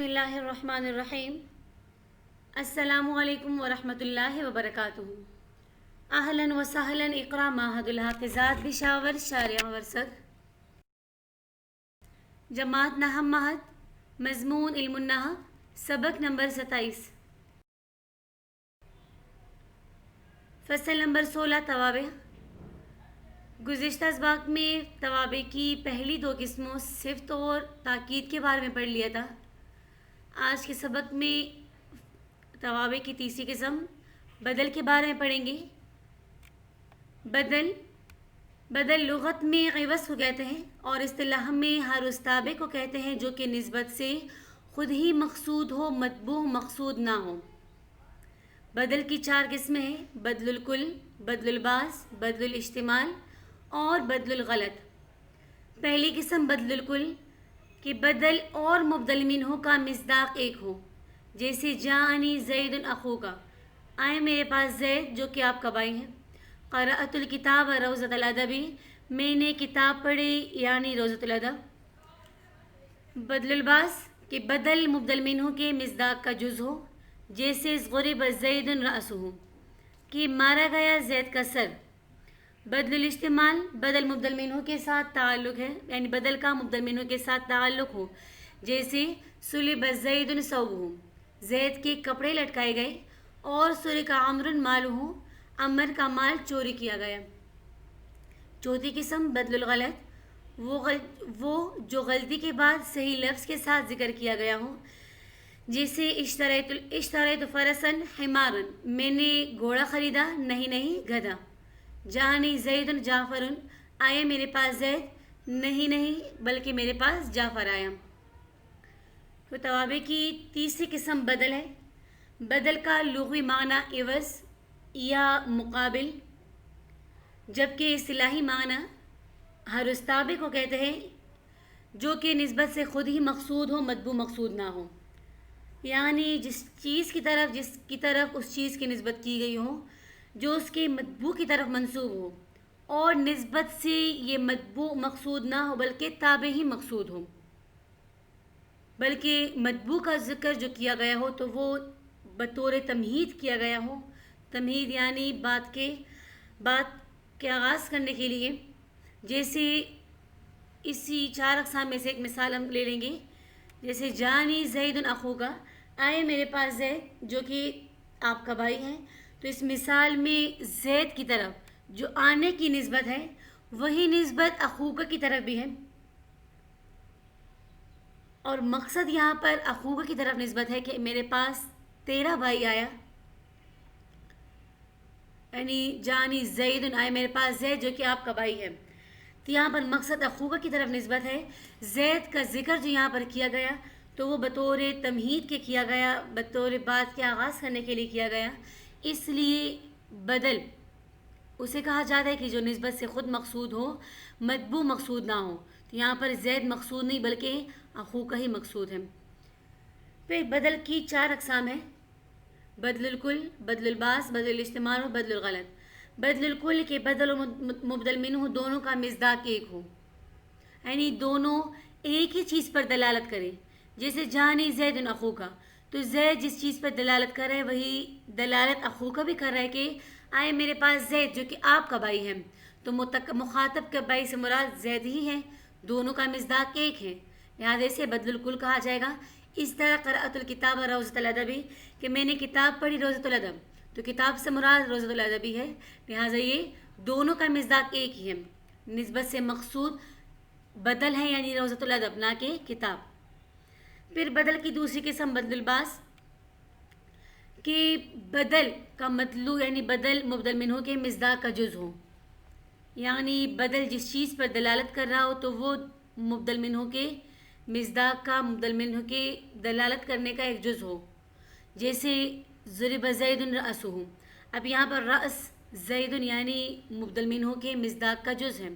بسم اللہ الرحمن الرحیم۔ السلام علیکم ورحمۃ اللہ وبرکاتہ۔ اہلاً و سہلاً اقرا معہد الحافظات بشاور شارع ورسد جماعت نہم مہد مضمون علم النحو سبق نمبر 27 فصل نمبر 16 توابع۔ گزشتہ اسباق میں توابع کی پہلی دو قسموں صفت اور تاکید کے بارے میں پڑھ لیا تھا۔ آج کے سبق میں توابع کی تیسری قسم بدل کے بارے میں پڑھیں گے۔ بدل لغت میں عوض کو کہتے ہیں اور اصطلاح میں ہر اس تابع کو کہتے ہیں جو کہ نسبت سے خود ہی مقصود ہو، مطبوع مقصود نہ ہو۔ بدل کی چار قسمیں ہیں: بدل الکل، بدل البعض، بدل الاحتمال اور بدل الغلط۔ پہلی قسم بدل الکل کہ بدل اور مبدل منہ کا مصداق ایک ہو، جیسے جاءنی زید اخوک، آئے میرے پاس زید جو کہ آپ کا بھائی ہیں۔ قرأت الکتاب روضۃ الادب، میں نے کتاب پڑھی یعنی روضۃ الادب۔ بدل البعض کہ بدل مبدل منہ کے مصداق کا جز ہو، جیسے ضرب زید رأسہ کہ مارا گیا زید کا سر۔ بدل الاحتمال بدل مبدل منہ کے ساتھ تعلق ہے، یعنی بدل کا مبدل منہ کے ساتھ تعلق ہو، جیسے سلب زید ثوبہ، زید کے کپڑے لٹکائے گئے، اور سرق عمرو مالہ، عمر کا مال چوری کیا گیا۔ چوتھی قسم بدل الغلط وہ جو غلطی کے بعد صحیح لفظ کے ساتھ ذکر کیا گیا ہو، جیسے اشتریت فرسا حمارا، میں نے گھوڑا خریدا نہیں گدھا۔ جاءنی زید جعفر، آئے میرے پاس زید نہیں بلکہ میرے پاس جعفر آیا۔ تو توابع کی تیسری قسم بدل ہے۔ بدل کا لغوی معنی عوض یا مقابل، جبکہ اصطلاحی معنی ہر اس تابع کو کہتے ہیں جو کہ نسبت سے خود ہی مقصود ہو، مطبوع مقصود نہ ہو، یعنی جس کی طرف اس چیز کی نسبت کی گئی ہو جو اس کے مطبوع کی طرف منسوب ہو، اور نسبت سے یہ مطبوع مقصود نہ ہو بلکہ تابع ہی مقصود ہو، بلکہ مطبوع کا ذکر جو کیا گیا ہو تو وہ بطور تمہید کیا گیا ہو۔ تمہید یعنی بات کے آغاز کرنے کے لیے، جیسے اسی چار اقسام میں سے ایک مثال ہم لے لیں گے، جیسے جاءنی زید اخوک، آئے میرے پاس زید جو کہ آپ کا بھائی ہے۔ تو اس مثال میں زید کی طرف جو آنے کی نسبت ہے وہی نسبت اخوک کی طرف بھی ہے، اور مقصد یہاں پر اخوک کی طرف نسبت ہے کہ میرے پاس تیرا بھائی آیا، یعنی جاءنی زید، آئے میرے پاس زید جو کہ آپ کا بھائی ہے۔ تو یہاں پر مقصد اخوک کی طرف نسبت ہے۔ زید کا ذکر جو یہاں پر کیا گیا تو وہ بطور تمہید کے کیا گیا، بطور بات کے آغاز کرنے کے لیے کیا گیا، اس لیے بدل اسے کہا جاتا ہے کہ جو نسبت سے خود مقصود ہو، مطبوع مقصود نہ ہو۔ تو یہاں پر زید مقصود نہیں بلکہ اخوک ہی مقصود ہے۔ پھر بدل کی چار اقسام ہیں: بدل الکل، بدل البعض، بدل الاحتمال اور بدل الغلط۔ بدل الکل کے بدل و مبدل منہ دونوں کا مصداق ایک ہو، یعنی دونوں ایک ہی چیز پر دلالت کرے، جیسے جاءنی زید اخوک، تو زید جس چیز پر دلالت کر رہا ہے وہی دلالت اخوک بھی کر رہا ہے کہ آئے میرے پاس زید جو کہ آپ کا بھائی ہے۔ تو مخاطب کے بھائی سے مراد زید ہی ہے، دونوں کا مصداق ایک ہے، لہٰذا اسے بدل الکل کہا جائے گا۔ اس طرح قرأت الکتاب روضۃ الادب کہ میں نے کتاب پڑھی روضۃ الادب، تو کتاب سے مراد روضۃ الادب ہے، لہٰذا یہ دونوں کا مصداق ایک ہی ہے، نسبت سے مقصود بدل ہے یعنی روضۃ الادب نہ کہ کتاب۔ پھر بدل کی دوسری قسم بدل البعض کہ بدل کا مطلوع یعنی بدل مبدل منہ کے مصداق کا جز ہو، یعنی بدل جس چیز پر دلالت کر رہا ہو تو وہ مبدل منہ کے مصداق کا مبدل منہ کے دلالت کرنے کا ایک جز ہو، جیسے ضرب زید رأسہ۔ اب یہاں پر رأس زید یعنی مبدل منہ کے مصداق کا جز ہے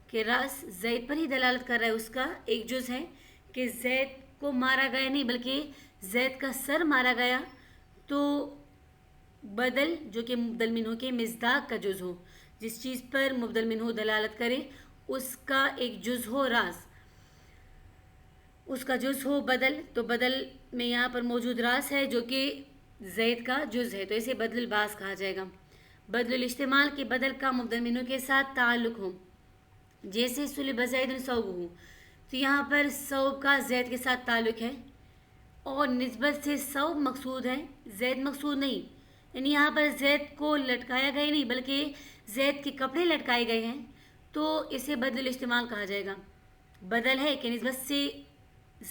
کہ رأس زید پر ہی دلالت کر رہا ہے، اس کا ایک جز ہے کہ زید کو مارا گیا نہیں بلکہ زید کا سر مارا گیا، تو بدل جو کہ مبدل منہ کے مصداق کا جز ہو، جس چیز پر مبدل منہ دلالت کرے اس کا ایک جز ہو راس۔ اس کا جز ہو بدل، تو بدل میں یہاں پر موجود راس ہے جو کہ زید کا جز ہے، تو اسے بدل الباس کہا جائے گا۔ بدل الاستعمال کے بدل کا مبدل منہ کے ساتھ تعلق ہو، جیسے صلب زید ثوبہ، تو یہاں پر ثوب کا زید کے ساتھ تعلق ہے اور نسبت سے ثوب مقصود ہے، زید مقصود نہیں، یعنی یہاں پر زید کو لٹکایا گیا نہیں بلکہ زید کے کپڑے لٹکائے گئے ہیں، تو اسے بدل الاستعمال کہا جائے گا۔ بدل ہے کہ نسبت سے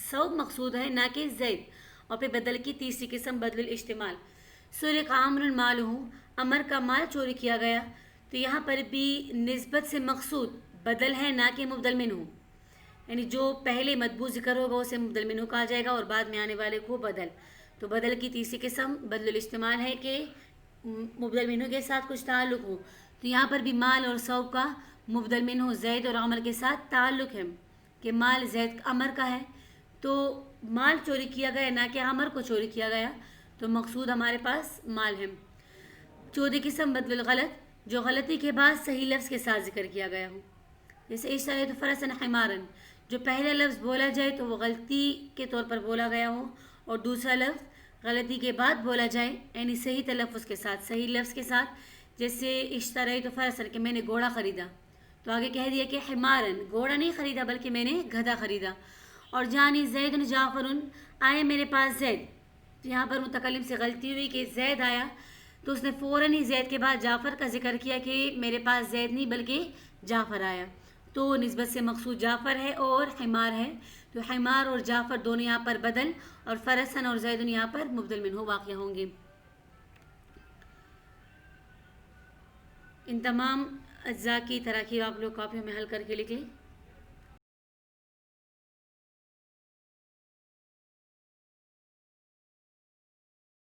ثوب مقصود ہے نہ کہ زید، اور پھر بدل کی تیسری قسم بدل الاستعمال۔ سرق عمرو مالہ، عمر کا مال چوری کیا گیا، تو یہاں پر بھی نسبت سے مقصود بدل ہے نہ کہ مبدل منہ، یعنی جو پہلے مطبوع ذکر ہوگا اسے مبدل منہ کہا جائے گا اور بعد میں آنے والے کو بدل۔ تو بدل کی تیسری قسم بدل الاستعمال ہے کہ مبدل منہ کے ساتھ کچھ تعلق ہو، تو یہاں پر بھی مال اور ثوب کا مبدل منہ زید اور عمر کے ساتھ تعلق ہے کہ مال زید عمر کا ہے، تو مال چوری کیا گیا نہ کہ عمر کو چوری کیا گیا، تو مقصود ہمارے پاس مال ہے۔ چوتھی قسم بدل الغلط، جو غلطی کے بعد صحیح لفظ کے ساتھ ذکر کیا گیا ہو، جیسے اشتریت فرسا حمارا، جو پہلا لفظ بولا جائے تو وہ غلطی کے طور پر بولا گیا ہو اور دوسرا لفظ غلطی کے بعد بولا جائے یعنی صحیح تلفظ کے ساتھ، صحیح لفظ کے ساتھ، جیسے اشتریت فرسا کہ میں نے گھوڑا خریدا، تو آگے کہہ دیا کہ حمارن، گھوڑا نہیں خریدا بلکہ میں نے گدھا خریدا۔ اور جانی زید جعفر، آئے میرے پاس زید، یہاں پر متکلم سے غلطی ہوئی کہ زید آیا تو اس نے فوراً ہی زید کے بعد جعفر کا ذکر کیا کہ میرے پاس زید نہیں بلکہ جعفر آیا، تو نسبت سے مقصود جعفر ہے اور حمار ہے، تو حمار اور جعفر دونوں یہاں پر بدل اور فرسن اور زید یہاں پر مبدل منہ واقع ہوں گے۔ ان تمام اجزاء کی تراکیب آپ لوگ کاپیوں میں حل کر کے لکھ لیں۔